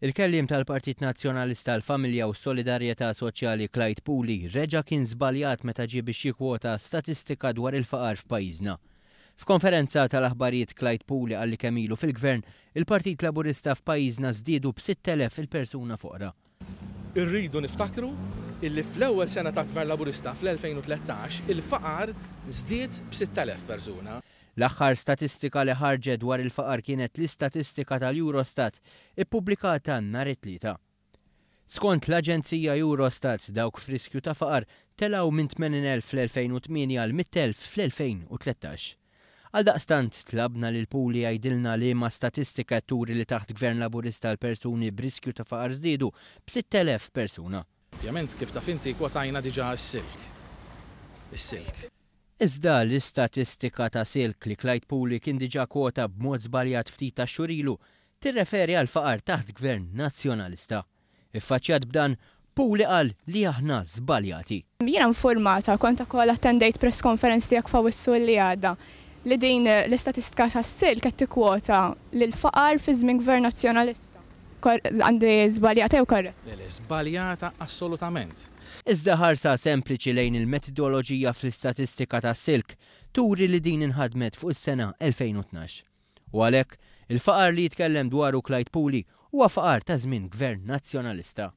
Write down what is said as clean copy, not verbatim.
Il-kelliem tal-Partit Nazzjonalista l-Familja u s-Solidarjetà Soċjali Clyde Puli reġa' kien żbaljat meta ġie biex jikkwota statistika dwar il-faqar f'pajjiżna. F'konferenza tal-aħbarijiet Clyde Puli qalli kemm ilu fil-Gvern, il-Partit Laburista f'pajjiżna żdiedu b'6,000 il-persuna foqra. Irridu niftakru illi fl-ewwel sena ta' Gvern Laburista fl-2013 il-faqar żdied b'6,000 persuna. L-aħħar statistika li ħarġet dwar il-faqar kienet l-istatistika tal-Eurostat ippubblikata nhar it-Tlieta. Skont l-Aġenzija Eurostat dawk f'riskju ta' faqar telgħu minn 80,000 fl-2008 għal 100,000 fl-2013. Għaldaqstant tlabna lil Puli jgħidilna li ma' statistika turi li taħt Gvern Laburista l-persuni b'riskju ta' faqar żdiedu b'6,000 persuna. Ovvjament kif taf inti kwotajna diġà s-silk. Is-silk. Iżda l-istatistika ta' silk li Clyde Puli kien diġà kwota b'mod żbaljat ftit ta' xurilu tirreferi għal faqar taħt Gvern Nazzjonalista. Iffaċċjat b'dan Puli qal li aħna żbaljati. Jiena informata kont ukoll attendejt press conference tiegħek f'Awwissu li għadda li din l-istatistika tas-silk qed tikkwota lil faqar fi żmien Gvern Nazzjonalista. Għandi żbaljata jew korrett? Żbaljata assolutament. Iżda ħarsa sempliċi lejn il-metodoloġija fl-istatistika tas-silk turi li din inħadmet fuq is-sena 2012. U għalhekk il-faqar li jitkellem dwaru Clyde Puli huwa faqar ta' żmien Gvern Nazzjonalista.